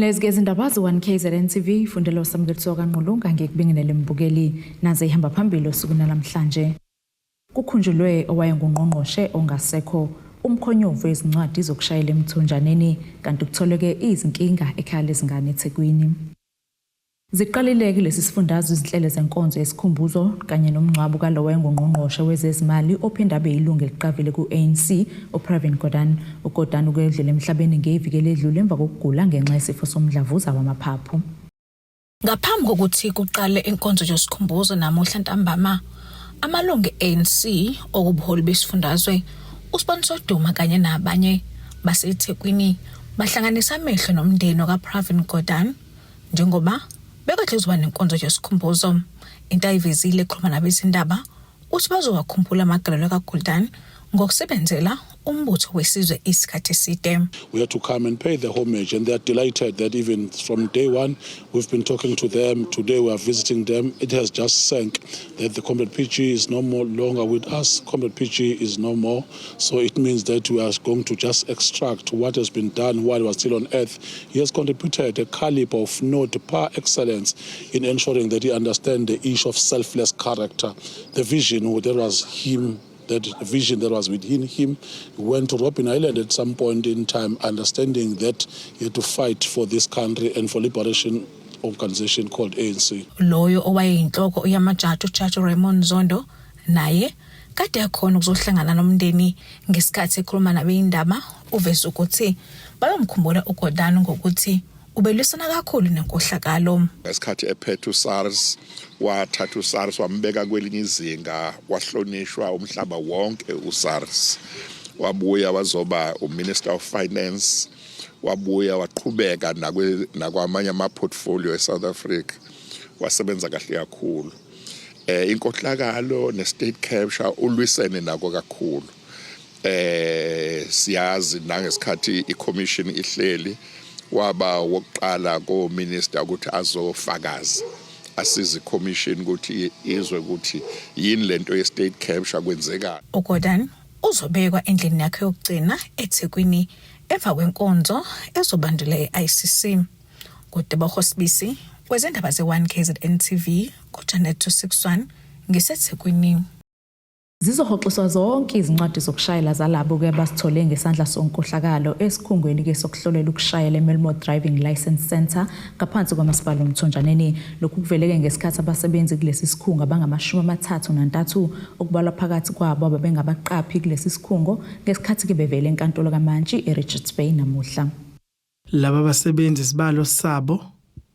Lezi izindaba ze-1KZN TV ifundelo samukeliso kaNqulunga ngekubingelele mbukeli naze ihamba phambili osuku namhlanje. Kukhunjulwe owayengungqongqoshe ongasekho umkhonyovu wezincwadi zokushayela emthonjaneni kanti kutholeke izinkinga ekhaya lezingane eThekwini. Ziqalileke lesi sifundazwe izinhlelo zenkonzo yesikhumbuzo kanye nomngcwabo kalo wayengungqongqoshe wezezimali ophinda abe yilungu eliqavile ku-ANC uPravin Gordhan. uGordhan ukwedlule emhlabeni ngeviki eledlule emva kokugula ngenxa yesifo somdlavuza wamaphaphu. Ngaphambi kokuthi kuqale inkonzo yesikhumbuzo namuhla ntambama, amalungu e-ANC okubuholi besifundazwe uSiboniso Duma kanye nabanye baseThekwini bahlanganisa amehlo nomndeni kaPravin Gordhan njengoba bekade kuzoba nenkonzo yesikhumbuzo. Into ayivezile ekhuluma nabezindaba uthi bazowakhumbula amagalelo kaGordhan ngokusebenzela umbutho wesizwe isikhathi eside. We had to come and pay the homage, and they are delighted that even from day one we've been talking to them. Today we are visiting them. It has just sank that the Comrade PG is no more longer with us. Comrade PG is no more, so it means that we are going to just extract what has been done while he was still on earth. He has contributed a caliber of note par excellence in ensuring that he understands the issue of selfless character, the vision that was him. That vision that was within him. He went to Robben Island at some point in time, understanding that he had to fight for this country and for liberation organization called ANC. Loyo owayeyinhloko yamajaji uJaji Raymond Zondo naye kade ekhona ukuzohlangana nomndeni ngesikhathi ekhuluma nabezindaba uveza ukuthi bayomkhumbula uGordhan ngokuthi ubelwisana kakhulu nenkohlakalo. Ngesikhathi ephethe uSARS wathatha uSARS wambeka kwelinye izinga, wahlonishwa umhlaba wonke uSARS. Wabuya wazoba uMinister of Finance, wabuya waqhubeka nakwamanye ama-portfolio eSouth Africa, wasebenza kahle kakhulu. Inkohlakalo ne-state capture ulwisene nako kakhulu. Siyazi nangesikhathi i-commission ihleli waba wokuqala ko-minister ukuthi azofakaza asize i-commission ukuthi izwe ukuthi yini lento ye-state capture kwenzeka. uGordhan uzobekwa endlini yakhe yokugcina eThekwini emva kwenkonzo ezobandula e-ICC. Kodwa Hosbisi wezindaba ze-1KZN TV kuJanet 261 ngiseThekwini. Zizohoxiswa zonke izincwadi zokushayela zalabo abasithole ngesandla sonkohlakalo esikhungweni ke sokuhlolela ukushayela eMelmore Driving License Center ngaphansi kwamasipala omthonjaneni. Lokhu kuveleke ngesikhathi abasebenzi kulesi sikhungo abangama-33 okubalwa phakathi kwabo ababengabaqaphi kulesi sikhungo ngesikhathi ke bevele enkantolo kaMantshi eRichards Bay namuhla. Laba basebenzi isibalo sabo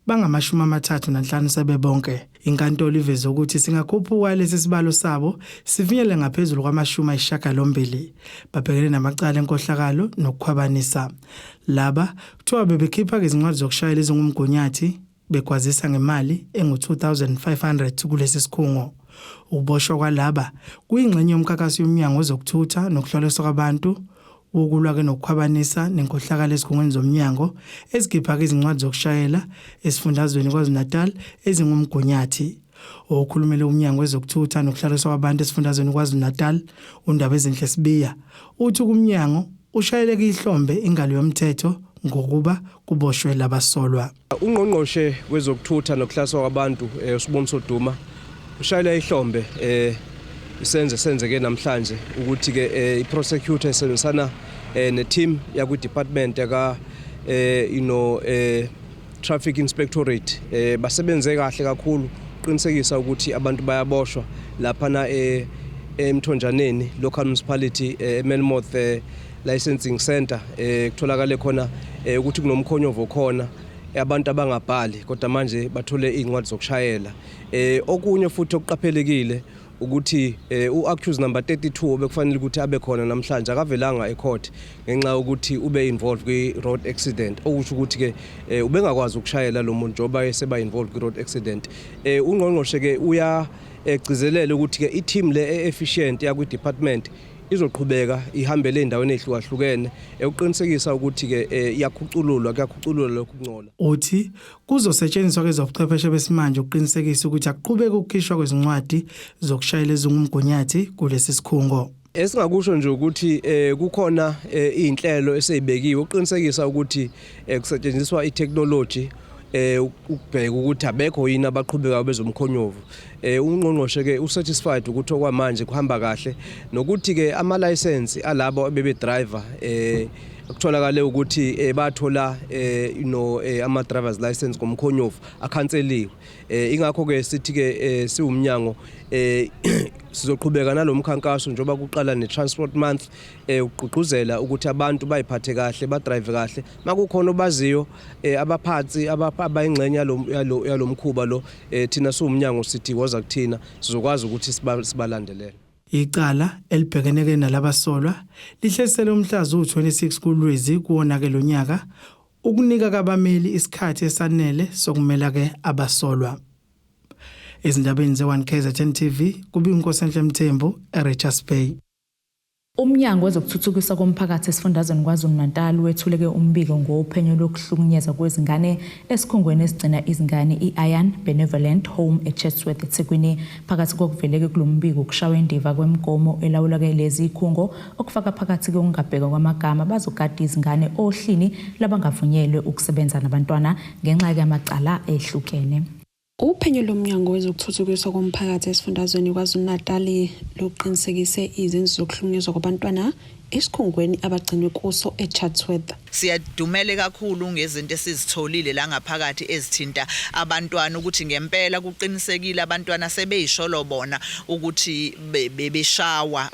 bangama-35 sebebonke. Inkantolo iveze ukuthi singakhuphuka lesi sibalo sabo sifinyele ngaphezulu kwama-80. Babhekene namacala enkohlakalo nokukhwabanisa. Laba kuthiwa bebekhipha izincwadi zokushayela ezingumgunyathi bekwazisa ngemali engu-2,500 kulesi sikhungo. Ukuboshwa kwalaba kuyingxenye yomkhankaso yomnyango wezokuthutha nokuhloliswa kwabantu ukulwa ke nokukhwabanisa nenkohlakalo ezikhungweni zomnyango ezikhipha izincwadi zokushayela esifundazweni KwaZulu-Natal ezingumgunyathi. Okhulumele umnyango wezokuthutha nokuhlaliswa kwabantu esifundazweni KwaZulu-Natal uNdaba ezinhle Sibiya uthi kumnyango ushayeleke ihlombe ingalo yomthetho ngokuba kuboshwe labasolwa. Ungqongqoshe wezokuthutha nokuhlaswa kwabantu uSiboniso Duma ushayela ihlombe senzeke namhlanje ukuthi ke iprosecutor esebenzisana neteam yakwi department yaka traffic inspectorate basebenze kahle kakhulu uqinisekisa ukuthi abantu bayaboshwa lapha na emthonjaneni local municipality eMelmore licensing center kutholakala khona ukuthi kunomkhonyovo khona abantu abangabhali kodwa manje bathole izincwadi zokushayela. Okunye futhi okuqaphelekile ukuthi u-accused number 32 obekufanele ukuthi abe khona namhlanje akavelanga ecourt ngenxa ukuthi ube involved kwi-road accident, okusho ukuthi ke ubengakwazi ukushayela lo muntu njengoba eseba involved kwi-road accident. Ungqongqoshe ke uyagcizelela ukuthi ke i-team le efficient yakwi department izoqhubeka ihambele endaweni ezihlukahlukene ukuqinisekisa ukuthi ke iyakhucululwa lokhu kungcola. Uthi kuzosetshenziswa kwezobuchwepheshe besimanje ukuqinisekisa ukuthi aqhubeke ukukhishwa kwezincwadi zokushayela ezingumgunyathi kulesi sikhungo. Esingakusho nje ukuthi kukhona izinhlelo esezibekiwe uqinisekisa ukuthi kusetshenziswa itechnology ukubheka ukuthi abekho yini abaqhubekayo bezomkhonyovu. Ungqongqoshe ke usatisfied ukuthi okwamanje kuhamba kahle nokuthi ke ama license alabo bebe driver kutholakala ukuthi bathola ama driver's license ngomkhonyovu akhanseliwe. Ingakho ke sithi ke siwumnyango sizoqhubeka nalomkhankaso njoba kuqala ne-transport month uqhuquzela ukuthi abantu bayiphathe kahle ba drive kahle makukhona obaziyo abaphathi abayingxenye yalomkhuba lo thina siwumnyango sithi woza kuthina sizokwazi ukuthi sibalandelele. Icala elibhekeneke nalabasolwa lihlelisele umhlazo u26 kuLwezi kuwonake lonyaka ukunika kabameli isikhathi esanele sokumela ke abasolwa. Ezindabeni ze1 KZN TV kubiNkosenhle Mthembu eRichards Bay. Umnyango wezokuthuthukiswa komphakathi esifundazweni KwaZulu-Natal wethuleke umbiko ngophenyo lokuhlukunyezwa kwezingane esikhungweni esigcina izingane iIron Benevolent Home eChatsworth eThekwini phakathi kokuveleke kulombiko ukushawa indiva kwemigomo elawula ke lezi ikhungo okufaka phakathi ke ungabheka kwamagama bazokade izingane ohlini labangavunyelwe ukusebenza nabantwana ngenxa yamacala ehlukene. Uphenyo lomnyango wezokuthuthukiswa komphakathi esifundazweni KwaZulu-Natal luqinisekise izenzo zokuhlukunyezwa kwabantwana esikhungweni abagcinwe kuso eChatsworth. Siyadumele kakhulu ngezinto esizitholile la ngaphakathi ezithinta abantwana ukuthi ngempela kuqinisekile abantwana sebeyisholo bona ukuthi bebeshawa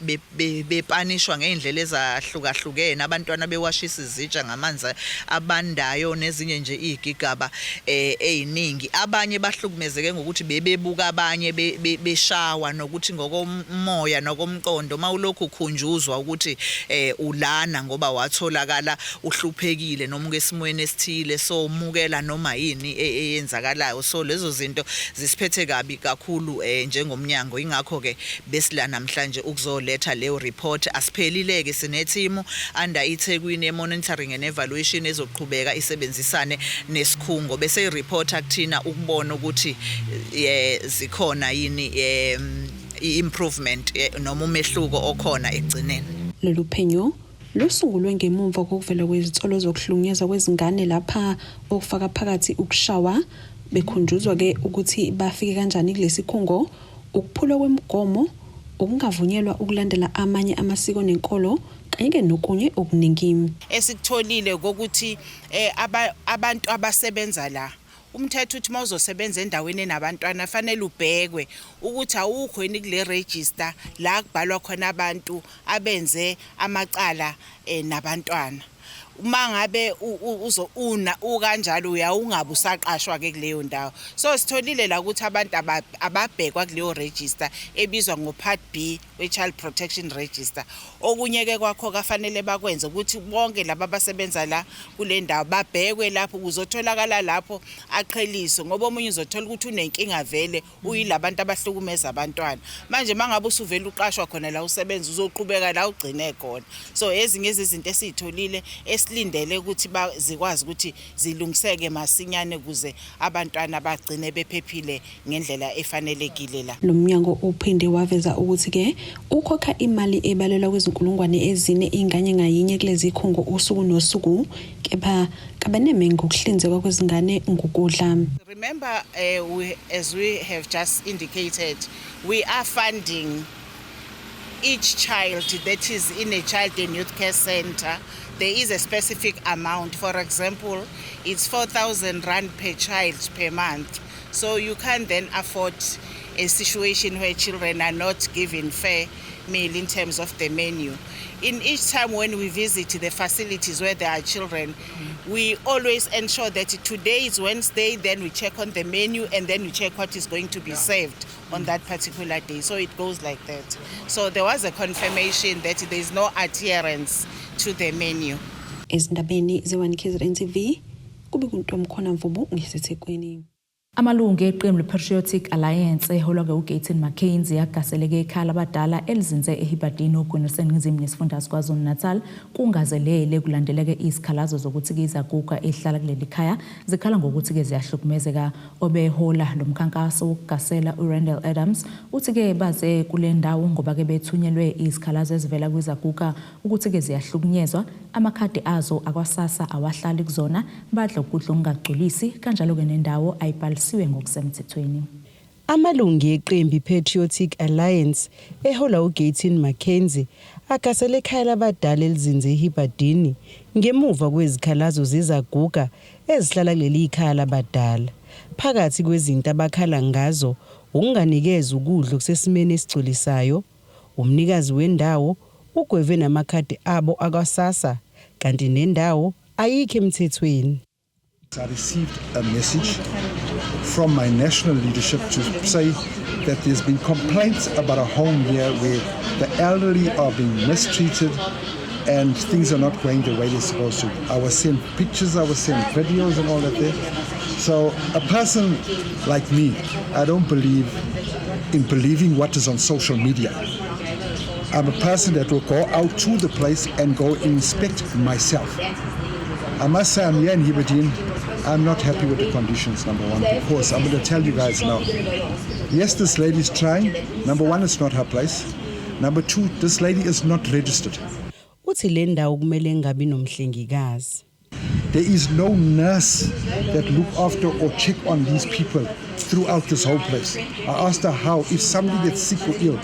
bepanishwa ngeindlela ezahlukahlukene abantwana bewashisa izitsha ngamanzi abandayo nezinye nje igigaba eziningi abanye bahlukumezeke ngokuthi bebebuka abanye beshawa nokuthi ngokomoya nokomqondo mawulokhu khunjuzwa ukuthi ulana ngoba watholakala uhluphekile noma ngesimweni esithile so umukela noma yini eyenzakalayo so lezo zinto zisiphethe kabi kakhulu njengomnyango ingakho ke besila namhlanje ukuzoletha leyo report asiphelileke sinethimu under iThekwini monitoring and evaluation ezoqhubeka isebenzisane nesikhungo bese ireport akuthina ukubona ukuthi zikhona yini improvement noma umehluko okhona egcineni. Lolu phenyo lusungulwe ngemumva kokuvela kwezitsolo zokuhlukunyezwa kwezingane lapha okufaka phakathi ukushawa bekhunjuzwa ke ukuthi bafike kanjani kulesi khungo ukuphulwa kwemigomo ukungavunyelwa ukulandela amanye amasiko nenkolo kanye ke nokunye okuningi esikutholile ukuthi abantu abasebenza la umthetho uthi mawuzosebenza endaweni enabantwana fanele ubhekwe ukuthi awukho yini kule register la kubhalwa khona abantu abenze amacala nabantwana uma ngabe ukanjalo uyawungabe usaqashwa ke kuleyo ndawo so sitholile la ukuthi abantu ababhekwa kuleyo register ebizwa ngoPart B we-Child Protection Register okunye ke kwakho kafanele bakwenze ukuthi bonke laba abasebenza la kule ndawo babhekwe lapho kuzotholakala lapho aqheliswe ngoba omunye uzothola ukuthi unenkinga vele uyilabantu abahlukumeza abantwana manje mangabe usuvela uqashwa khona la usebenza uzoqhubeka la ugcine khona so ezinye izinto esitholile esilindele ukuthi bazikwazi ukuthi zilungiseke masinyane kuze abantwana bagcine bephephile ngendlela efanelekile la. Lo mnyango uphinde waveza ukuthi ke ukhokha imali ebalelwa kwezinkulungwane ezine ingane ngayinye kulezi ikhungo usuku nosuku kepha kabaneme ngokuhlinzekwa kwezingane ngokudla. Remember as we have just indicated we are funding each child that is in a child and youth care center. There is a specific amount. For example, it's 4,000 rand per child per month. So you can then afford a situation where children are not given fair meal in terms of the menu. In each time when we visit the facilities where there are children, we always ensure that today is Wednesday, then we check on the menu and then we check what is going to be served on that particular day. So it goes like that. So there was a confirmation that there is no adherence to the menu. Ezindabeni ze1 KZN TV kubikuntomkhona Mvubu ngiseThekwini. Amalungu eqembu le-Patriotic Alliance eholwa uGayton McKenzie agaseleke ekhaya labadala elizinze eHibadini ogwini lwaseNingizimu nesifundazwe KwaZulu-Natal kungazelele kulandeleke izikhalazo zokuthi izaguga ehlala kuleli khaya zikhala ngokuthi ziyahlukumezeka. Obehola lo mkhankaso wokugasela uRandall Adams uthi baze kule ndawo ngoba bethunyelwe izikhalazo ezivela kwizaguga ukuthi ziyahlukunyezwa, amakhadi azo akwaSASSA awahlali kuzona, badla ukudla okungagculisi kanjalo nendawo ayibhalisiwe ngokusemthethweni. Amalungu eqembu Patriotic Alliance ehola uGayton McKenzie agasele ekhaya labadala elizinze eHibadini ngemuva kwezikhalazo zezaguga ezihlala kuleli ikhaya labadala. Phakathi kwezinto abakhala ngazo ukunganikeza ukudla okusesimeni esigculisayo, umnikazi wendawo ugweve namakhadi abo akwaSASSA kanti nendawo ayikho emthethweni. I received a message from my national leadership to say that there's been complaints about a home here where the elderly are being mistreated and things are not going the way they're supposed to. I was sent pictures, I was sent videos and all that there. So a person like me, I don't believe in believing what is on social media. I'm a person that will go out to the place and go inspect myself. I must say I'm here in Hibadini. I'm not happy with the conditions, number one, because I'm going to tell you guys now. Yes, this lady is trying. Number one, it's not her place. Number two, this lady is not registered. Uthi le ndawo kumele ngabi nomhlengikazi. There is no nurse that look after or check on these people throughout this whole place. I asked her how, if somebody gets sick or ill,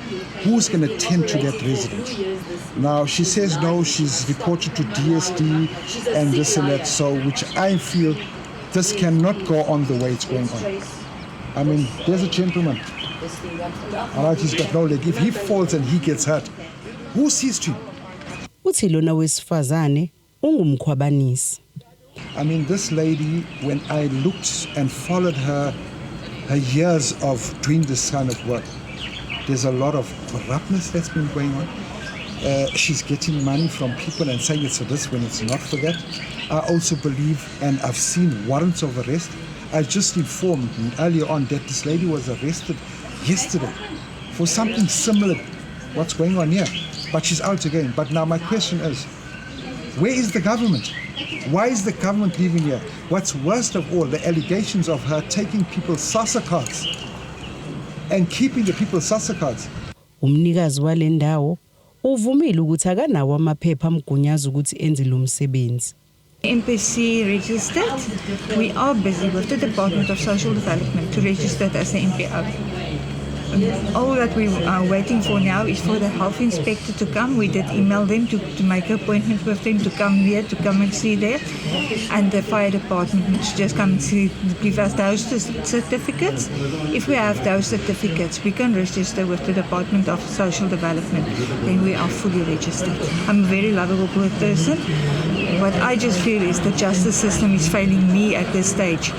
who's going to tend to that resident? Now, she says no, she's reported to DSD and this and that, so which I feel this cannot go on the way it's going on. I mean, there's a gentleman. All right, he's got no leg. If he falls and he gets hurt, who sees to him? Uthi lona wesifazane ungumkhwabanisi. I mean, this lady, when I looked and followed her years of doing this kind of work, there's a lot of corruptness that's been going on. She's getting money from people and saying it's for this when it's not for that. I also believe, and I've seen warrants of arrest. I just informed earlier on that this lady was arrested yesterday for something similar. What's going on here? But she's out again. But now my question is, where is the government? Why is the government leaving here? What's worst of all, the allegations of her taking people's SASSA cards and keeping the people's SASSA cards. Umnikazi wale ndawo uvumile ukuthi akanawo amaphepha amgunyaza ukuthi enze lo msebenzi. MPC registered. We are busy with the Department of Social Development to register it as an MPO. All that we are waiting for now is for the health inspector to come. We did email them to make an appointment with them to come here, to come and see there. And the fire department to just come and see, give us those certificates. If we have those certificates, we can register with the Department of Social Development. Then we are fully registered. I'm a very lovable person. What I just feel is the justice system is failing me at this stage.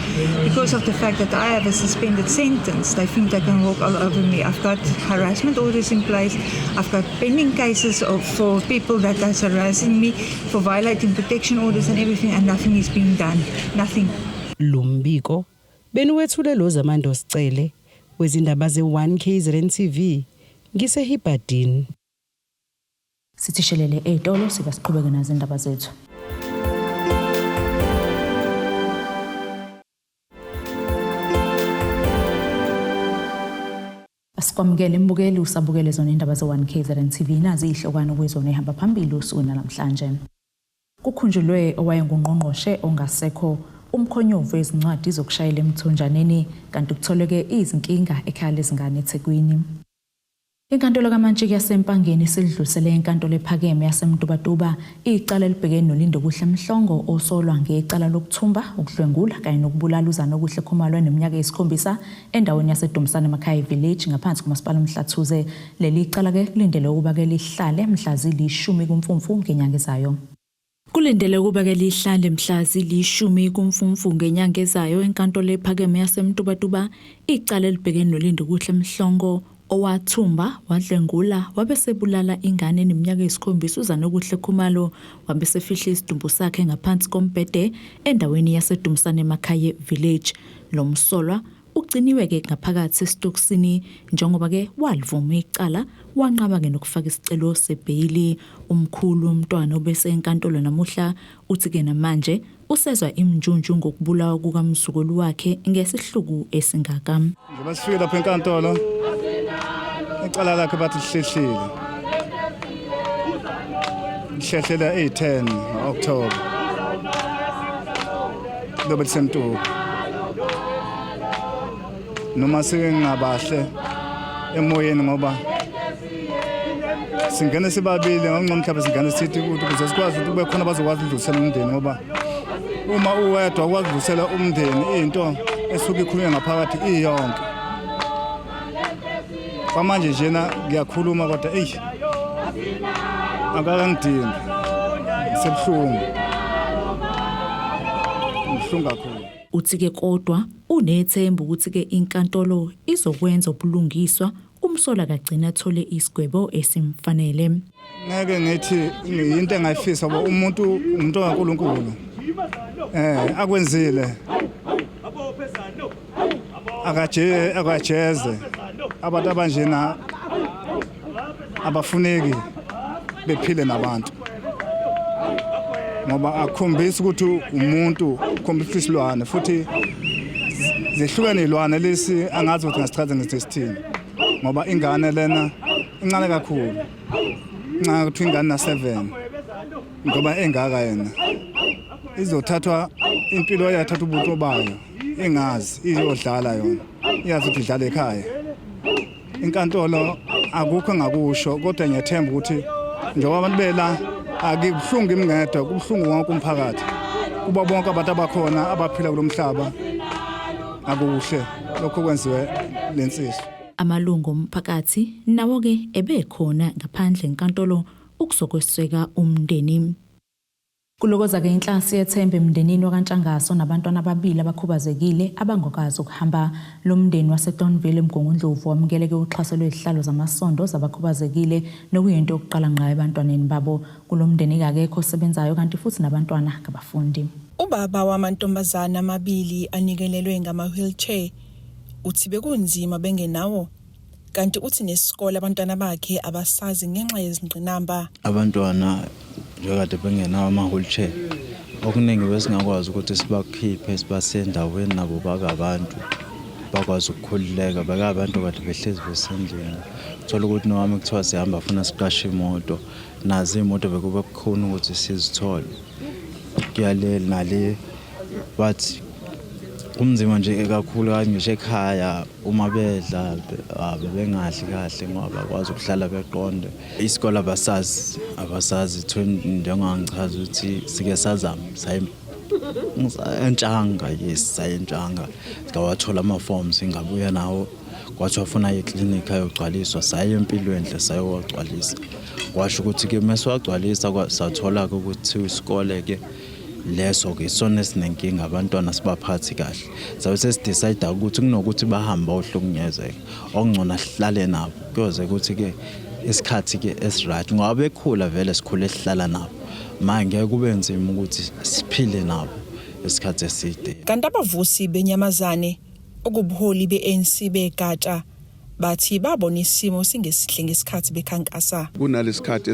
Because of the fact that I have a suspended sentence, they think they can walk all over me. I've got harassment orders in place. I've got pending cases for people that are harassing me, for violating protection orders and everything, and nothing is being done. Nothing. Lumbiko, benuwethule lo Zamando Sicele, wezindaba ze1 KZN TV, ngiseHibadini. Sithishelele etolo sibasiqhubeke nazo indaba zethu. Asikwamukele mbukeli usabukele zona indaba ze1 KZN TV nazi ihlokwana kwezona ehamba phambili usuku namhlanje. Kukhunjulwe owayengungqongqoshe ongasekho umkhonyovu wezincwadi zokushayela emthonjaneni kanti kutholeke izinkinga ekhaya lezingane eThekwini. Inkantolo kaMantshiki yaseMpangeni silidlulisele inkantolo ephakeme yaseMtubatuba icala elibhekene noLindo Kuhle Mhlongo osolwa ngecala lokuthumba, ukudlwengula kanye nokubulala uZanokuhle Khumalo neminyaka eyisikhombisa endaweni yaseDumsane Makhaya Village ngaphansi komasipala uMhlathuze. Leli icala ke lindele ukuba ke lihlale mhla zili-10 kuMfumfu ngenyanga ezayo. Kulindele ukuba ke lihlale mhla zili-10 kuMfumfu ngenyanga ezayo enkantolo ephakeme yaseMtubatuba icala elibhekene noLindo Kuhle Mhlongo owathumba, wadlwengula, wabesebulala ingane neminyaka eyisikhombisa uZanokuhle Khumalo, wabesefihla isidumbu sakhe ngaphansi kombhede endaweni yaseDumsane Makhaya Village. Lo msolwa ugciniwe ke ngaphakathi esitokisini njengoba ke walivuma icala wanqaba ke nokufaka isicelo sebhayili. Umkhulu umntwana obese enkantolo namuhla uthi ke namanje usezwa imnjunju ngokubulawa kukamzukulu wakhe ngesihluku esingaka. Njengoba sifike lapha enkantolo icala lakhe bathi lihlehlile. Lihlehlele 10 October. Lobe lisemtuku. Noma singabahle emoyeni ngoba singene sibabili ngomncane mhlawumbe singane sithi ukuze sikwazi ukuthi kube khona bazokwazi ukudlulisela umndeni ngoba uma uwedwa ukwazi ukudlulisela umndeni into esuke ikhulunywa ngaphakathi iyonke. Kwamanje njena ngiyakhuluma kodwa akangidingi sebhlungu kakhulu. Uthi ke kodwa unethemba ukuthi ke inkantolo izokwenza ubulungiswa umsola kagcina athole isigwebo esimfanele. Ngeke ngithi into engayifisa ngoba umuntu kaNkulunkulu akwenzile akajeze abantu abanjena abafuneki bephile nabantu ngoba akukhombisi ukuthi umuntu ukhombisa isilwane futhi zehlukene ilwane lesi angazi ukuthi ngasichaza ngesithini ngoba ingane lena incane kakhulu incane ukuthi ingane na 7 ngoba engaka yena izothathwa impilo yathatha ubuntu bayo ingazi iyodlala yona iyazi ukuthi idlala ekhaya. Inkantolo akukho ngakusho kodwa ngiyathemba ukuthi njengoba abantu bela akubhlungu imngedwa kubhlungu wonke umphakathi kuba bonke abantu abakhona abaphila kulomhlaba akuhle lokho kwenziwe lensizwe. Amalungu omphakathi nawo ke ebekhona ngaphandle enkantolo ukuzokweseka umndeni. Kulokoza ke inhlasi yethemba emndenini wakaNtshangaso nabantwana ababili abakhubazekile abangokazi ukuhamba. Lo mndeni waseDonville eMgungundlovu wamukeleke uxhaso lwezihlalo zamasondo zabakhubazekile nokuyinto yokuqala ngqa ebantwaneni babo. Kulomndeni akekho osebenzayo kanti futhi nabantwana ngabafundi. Ubaba wamantombazana amabili anikelelwe ngama-wheelchair uthi bekunzima bengenawo kanti uthi nesikole abantwana bakhe abasazi ngenxa yezingqinamba. Abantwana njengade bengenawo ama-wheelchair okuningi besingakwazi ukuthi sibakhiphe sibase endaweni nabo bakabantu bakwazi ukukhululeka bekabantu kade behlezi besendlini. Uthola ukuthi nowami kuthiwa sihamba afuna siqashe imoto nazi imoto bekube kukhona ukuthi sizithole kuyaleli nale but kumzima nje kakhulu kangisho ekhaya uma bedla bengadli kahle ngoba bakwazi ukuhlala beqonde. Isikole abasazi njengangichaza ukuthi sike sazama entshanga sayentshanga sikawathola ama-forms ingabuya nawo kwathi wafuna iklinikhi ayogcwaliswa saye empilweni enhle sayowagcwalisa kwasho ukuthi ke mesiwagcwalisa sathola ukuthi isikole ke leso ke isona esinenkinga abantwana sibaphathi kahle sabe sesidecide ukuthi kunokuthi bahamba ohlukunyezeka okungcona sihlale nabo kuyoze ukuthi ke isikhathi ke esiright ngoba bekhula vele sikhule sihlala nabo manje kube nzima ukuthi siphile nabo isikhathi eside. Kanti abavusi benyamazane okubuholi be-ANC begatsha bathi babona isimo singesihle ngesikhathi bekhankasa. Kunalesikhathi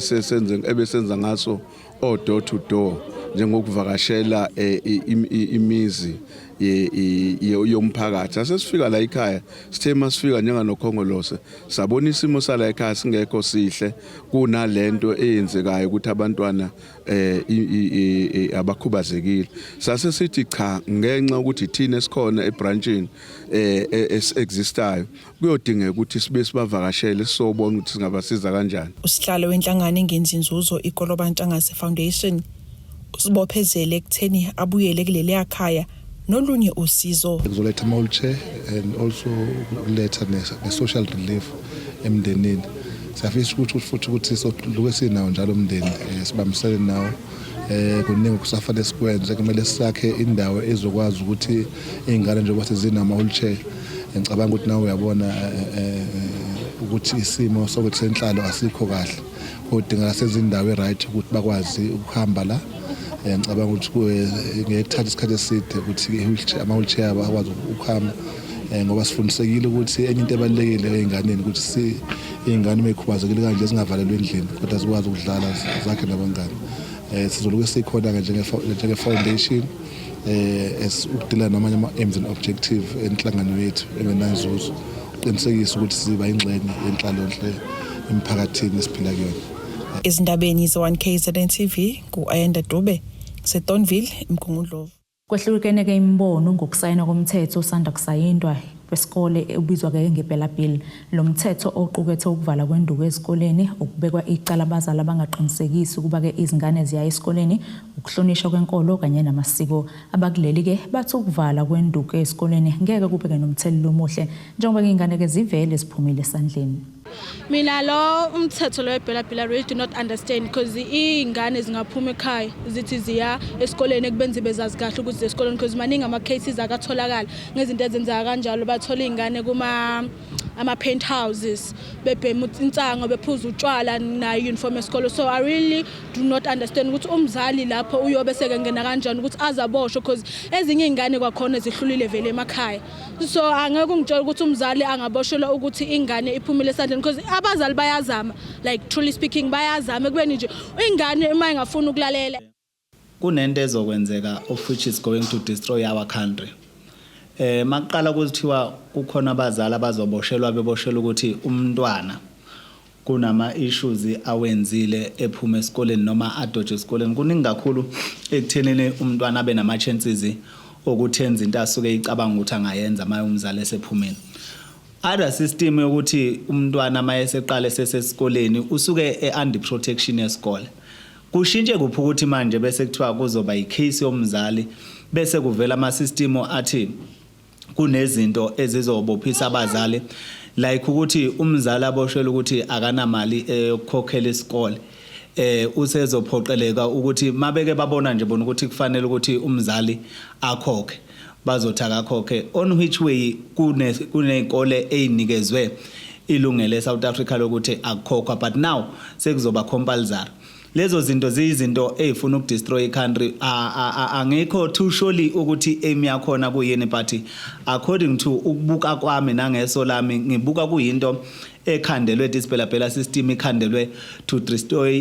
ebesenza ngaso door to door njengokuvakashela imizi yomphakathi. Asesifika la ekhaya sithe masifika njenganokhongolose sabona isimo sala ekhaya singekho sihle kunalento eyenzekayo ukuthi abantwana abakhubazekile. Sase sithi cha ngenxa ukuthi thina esikhona ebranchini existayo kuyodingeka ukuthi sibe sibavakashele sobona ukuthi singabasiza kanjani. Usihlalo wenhlangano engenzi inzuzo iKoloba Ntshangase Foundation usibophezele ekutheni abuyele kuleli ekhaya nolunye usizo. Kuzoletha ama-wheelchair and also kuletha ne-social relief emndenini. Siyafisa ukuthi luke sinawo njalo umndeni sibambisane nawo. Kuningi kusafale sikwenze kumele sakhe indawo ezokwazi ukuthi izingane njengoba sezinama-wheelchair. Ngicabanga ukuthi nawe uyabona ukuthi isimo sokuthi senhlalo asikho kahle. Kodinga sezindawo e-right ukuthi bakwazi ukuhamba la. Ngicabanga ukuthi ngekuthatha isikhathi eside ukuthi ama-wheelchair bakwazi ukuhamba ngoba sifundisekile ukuthi enye into ebalekile einganeni ukuthi izingane mekhubazekile kanje singavalelwe endlini kodwa sikwazi ukudlala zakhe nabangani. Sizoloku sikhona njenge foundation ukudila namanye ama aims and objective enhlangano yethu engenazuzo uqinisekisa ukuthi siba ingxenye yenhlalonhle emphakathini esiphila kuyona. Izindabeni ze1KZN TV ku-Ayanda Dube seDonville eMgungundlovu. Kwehlukene ke imbono ngokusayina komthetho osanda kusayindwa kwesikole ubizwa ke ngeBella Bill. Lo mthetho oqukethe ukuvala kwenduku ezikoleni, ukubekwa icala abazali abangaqinisekisi ukuba ke izingane ziya esikoleni, ukuhlonishwa kwenkolo kanye namasiko. Abakuleli ke bathi ukuvala kwenduku ezikoleni ngeke kubeke nomthelelo omuhle njengoba izingane ke zivele ziphumile esandleni. Mina lo umthetho lo weBella Bill I really do not understand because izingane zingaphuma ekhaya zithi ziya esikoleni kubenze bezazi kahle ukuthi esikoleni because maningi ama cases akatholakala ngezinto ezenzeka kanjalo bathola izingane kuma penthouses bebhema insango bephuza utshwala na uniform esikole. So I really do not understand ukuthi umzali lapho uyobe sekengena kanjani ukuthi azaboshwe because ezinye izingane kwakhona zihlulile vele emakhaya. So angeke ungitshela ukuthi umzali angaboshelwa ukuthi ingane iphumile esandleni because abazali bayazama, like truly speaking bayazama kubeni nje ingane uma ingafuna ukulalela. Kunento ezokwenzeka of which is going to destroy our country. Maqala ukuthiwa kukhona abazali abazoboshelwa beboshelwa ukuthi umntwana kunama issues awenzile ephuma esikoleni noma adoje esikoleni. Kuningi kakhulu ekuthenini umntwana abe nama chances okuthenza into asuke icabanga ukuthi angayenza maye umzali esephumile. Ada system yokuthi umntwana mayeseqala sesesikoleni usuke under protection yesikole. Kushintshe kuphi ukuthi manje bese kuthiwa kuzoba icase yomzali bese kuvela ama system athi kunezinto ezizobophisa abazali like ukuthi umzali aboshelwe ukuthi akanamali yokukhokhela isikole. Usezophoqeleka ukuthi mabeke babona nje bona ukuthi kufanele ukuthi umzali akhokhe bazothi akakhokhe, on which way kunezikole ezinikezwe ilungelo eSouth Africa lokuthi akukhokhwa, but now sekuzoba compulsory. Lezo zinto ziyizinto ezifuna ukudestroy country. Angekho too surely ukuthi aim yakhona kuyini, but according to ukubuka kwami nangeso lami ngibuka kuyinto ekhandelwe disbella system ikhandelwe to destroy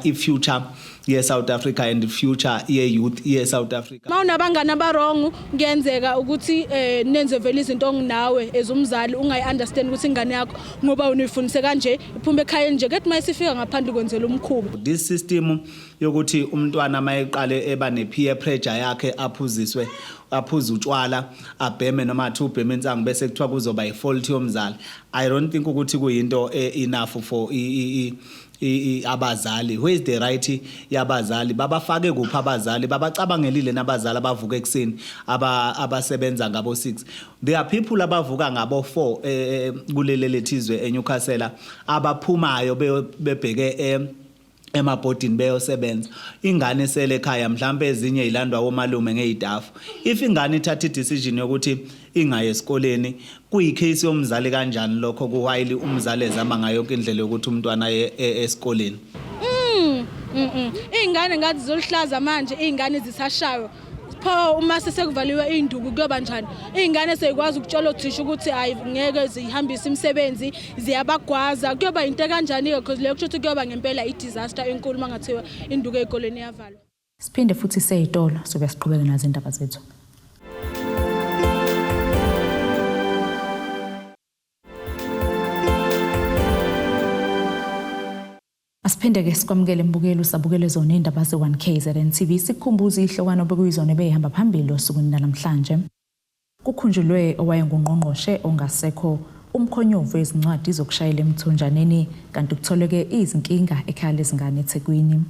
i-future ye-South Africa and the future ye-youth ye-South Africa. Mawunabangani abarong kuyenzeka ukuthi nenze vele izinto nginawe ezumzali ungayi-understand ukuthi ingane yakho ngoba unifundise kanje iphume ekhaya nje kethi mayisifika ngaphandle kwenzela umkhuba. This system yokuthi umntwana mayeqale eba ne-peer pressure yakhe aphuze utshwala abheme noma athi ubheme insango bese kuthiwa kuzoba i-fault yomzali. I don't think ukuthi kuyinto enough for abazali. Where is the right yabazali? Babafake kuphi abazali? Babacabangelile nabazali abavuka ekseni abasebenza ngabo 6. There are people abavuka ngabo 4 kulele lethizwe eNewcastle abaphumayo bebheke emabhodini beyosebenza. Ingane sele ekhaya mhlambe ezinye ilandwa womalume ngeidafu. If ingane ithatha decision yokuthi ingaye esikoleni kuyicase yomzali kanjani lokho kuwhile umzali ezama ngayo yonke indlela yokuthi umntwana esikoleni. Ingane ngathi zolihlaza manje ingane zisashayo. Pho uma sesekuvaliwe induku kuyoba njani? Ingane seyikwazi ukutshola uthisha ukuthi hayi ngeke zihambise imisebenzi ziyabagwaza kuyoba into kanjani because leyo kusho ukuthi kuyoba ngempela i-disaster enkulu mangathiwa induku ezikoleni yavalwa. Siphinde futhi seyitolo sobe siqhubeka nazo indaba zethu. Asiphinde ke sikwamukele mbukelo sabukele zona indaba ze1KZN TV sikhumbuza ihlokwana obekuyizona ebehamba phambili osukwini namhlanje. Kukhunjulwe owayengungqongqoshe ongasekho umkhonyovu wezincwadi zokushayela emthonjaneni kanti kutholeke izinkinga ekhaya lezingane eThekwini.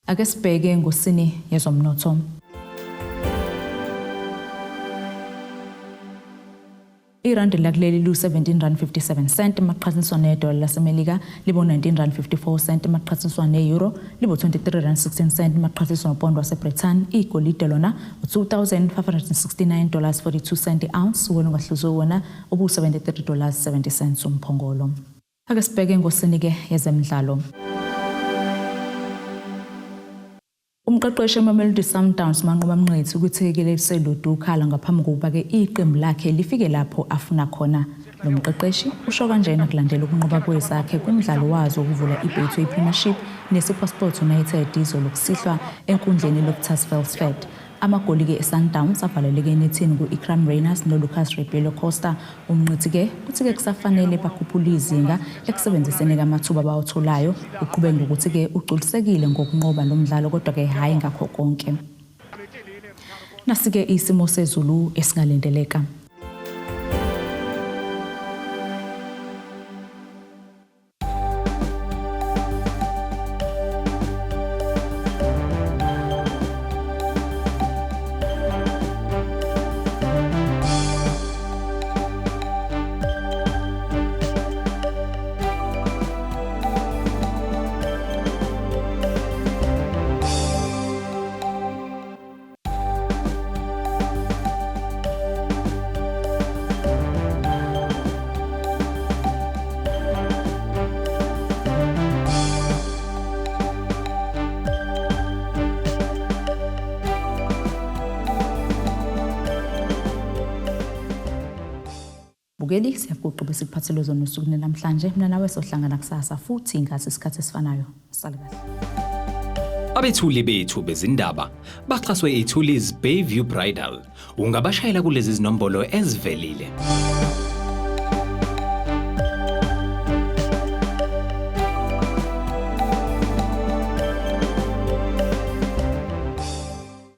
Ake sibheke ngosini yezomnotho. Irandi lakuleli lu 17.57 cent maqhathaniswa nedola laseMelika libo 19.54 cent maqhathaniswa neeuro libo 23.16 cent maqhathaniswa nopondo waseBritain. Igolide lona $2,569.42 cent ounce wona ngahluzwe wona obu $73.70 cents umphongolo. Ake sibheke ngosini ke yezemidlalo. Umqeqeshi Mamelodi Sundowns Manqoba Mnqethi ukuthekele Selodu ukhala ngaphambi kokuba ke iqembu lakhe lifike lapho afuna khona. Lo mqeqeshi usho kanjena kulandela ukunqoba kwesakhe kumdlalo wazo ukuvula iBetway Premiership neSuperSport United izolo kusihlwa enkundleni lokuTasveldsford. Amagoli ke eSundowns avaleleke nethini ku-Ikram Reyners noLucas Rebelo Costa. Umnqethi ke uthi ke kusafanele bakhuphula izinga ekusebenziseni kamathuba abawatholayo uqhubeka ngokuthi ke ugculisekile ngokunqoba lo mdlalo kodwa ke hayi ngakho konke. Nasike isimo sezulu esingalindeleka. Bukeli siyakuqhubeka sikuphathele zona usuku namhlanje mina nawe sohlangana kusasa futhi ngase isikhathi esifanayo. Sale kahle. Abethuli bethu bezindaba baxhaswe iThulis Bayview Bridal. Ungabashayela kulezi zinombolo ezivelile.